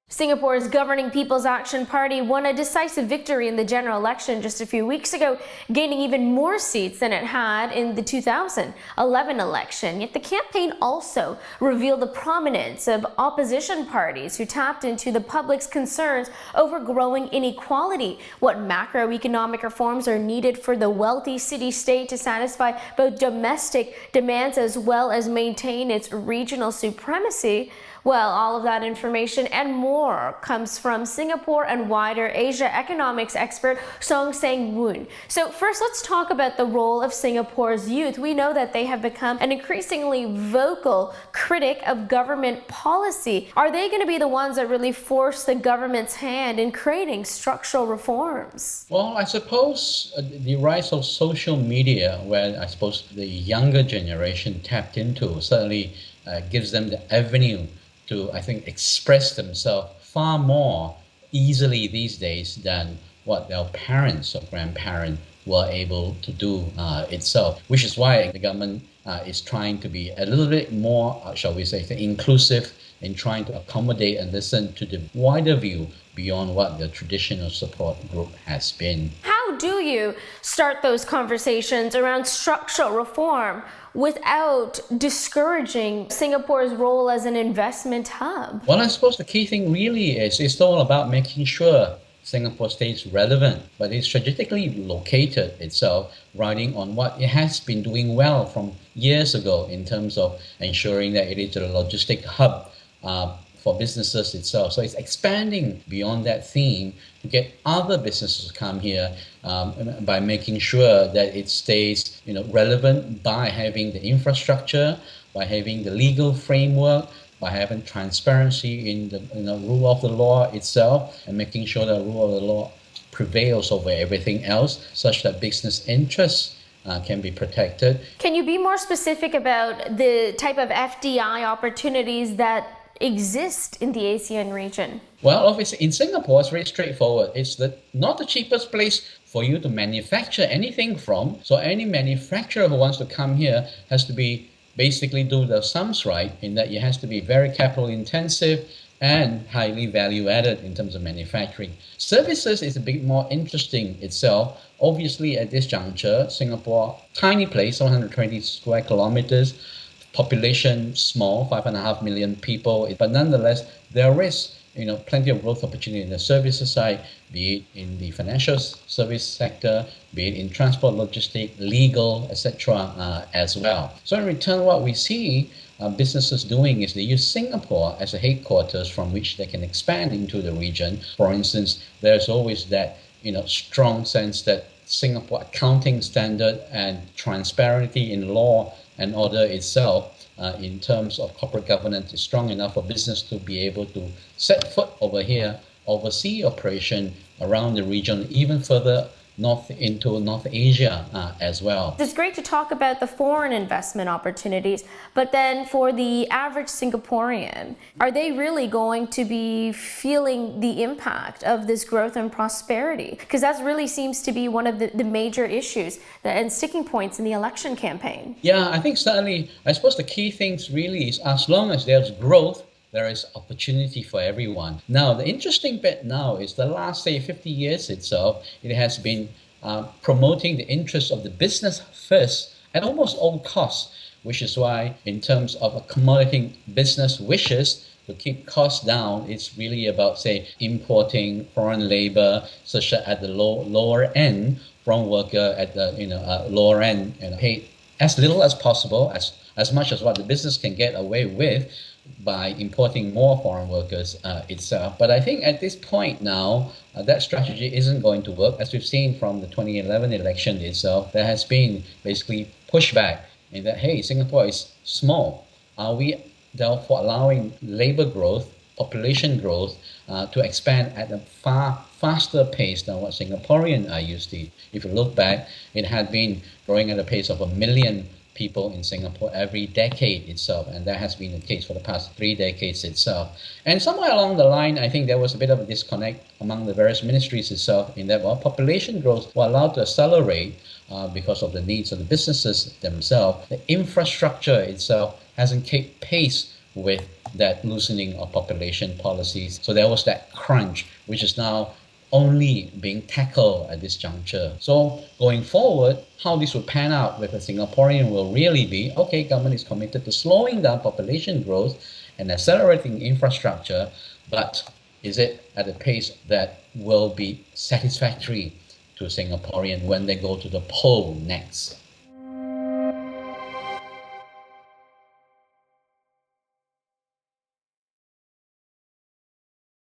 Singapore's governing People's Action Party won a decisive victory in the general election just a few weeks ago, gaining even more seats than it had in the 2011 election. Yet the campaign also revealed the prominence of opposition parties who tapped into the public's concerns over growing inequality, what macroeconomic reforms are needed for the wealthy city-state to satisfy both domestic demands as well as maintain its regional supremacy. Well, all of that information and more comes from Singapore and wider Asia economics expert Seng Wun. So first, let's talk about the role of Singapore's youth. We know that they have become an increasingly vocal critic of government policy. Are they going to be the ones that really force the government's hand in creating structural reforms? Well, I suppose the rise of social media, where I suppose the younger generation tapped into, certainly gives them the avenue to, I think, express themselves far more easily these days than what their parents or grandparents were able to do itself, which is why the government is trying to be a little bit more, shall we say, inclusive in trying to accommodate and listen to the wider view beyond what the traditional support group has been. How do you start those conversations around structural reform without discouraging Singapore's role as an investment hub? Well, I suppose the key thing really is it's all about making sure Singapore stays relevant, but it's strategically located itself, riding on what it has been doing well from years ago in terms of ensuring that it is a logistic hub for businesses itself. So it's expanding beyond that theme to get other businesses to come here by making sure that it stays relevant by having the infrastructure, by having the legal framework, by having transparency in the rule of the law itself, and making sure that the rule of the law prevails over everything else, such that business interests can be protected. Can you be more specific about the type of FDI opportunities that exist in the ASEAN region? Well, obviously in Singapore, it's very straightforward. It's not the cheapest place for you to manufacture anything from. So any manufacturer who wants to come here has to be basically do the sums right, in that it has to be very capital intensive and highly value added in terms of manufacturing. Services is a bit more interesting itself. Obviously at this juncture, Singapore, tiny place, 120 square kilometers, population small, 5.5 million people, but nonetheless there is plenty of growth opportunity in the services side, be it in the financial service sector, be it in transport, logistics, legal, etc. As well. So in return, what we see businesses doing is they use Singapore as a headquarters from which they can expand into the region. For instance, there's always that strong sense that Singapore accounting standard and transparency in law and order itself in terms of corporate governance is strong enough for business to be able to set foot over here, oversee operation around the region, even further north into North Asia as well. It's great to talk about the foreign investment opportunities, but then for the average Singaporean, are they really going to be feeling the impact of this growth and prosperity? Because that really seems to be one of the major issues and sticking points in the election campaign. Yeah, I think certainly, I suppose the key things really is as long as there's growth, there is opportunity for everyone. Now, the interesting bit now is the last, say, 50 years itself, it has been promoting the interests of the business first at almost all costs, which is why in terms of accommodating business wishes to keep costs down, it's really about, say, importing foreign labor, such that at the lower end, foreign worker at the lower end, paid as little as possible, as much as what the business can get away with, by importing more foreign workers itself. But I think at this point now, that strategy isn't going to work. As we've seen from the 2011 election itself, there has been basically pushback in that, hey, Singapore is small. Are we therefore allowing labor growth, population growth to expand at a far faster pace than what Singaporeans are used to? If you look back, it had been growing at a pace of 1 million people in Singapore every decade itself, and that has been the case for the past 3 decades itself. And somewhere along the line, I think there was a bit of a disconnect among the various ministries itself, in that while population growth were allowed to accelerate because of the needs of the businesses themselves, the infrastructure itself hasn't kept pace with that loosening of population policies. So there was that crunch, which is now only being tackled at this juncture. So going forward, how this will pan out with a Singaporean will really be, okay, government is committed to slowing down population growth and accelerating infrastructure, but is it at a pace that will be satisfactory to Singaporean when they go to the poll next?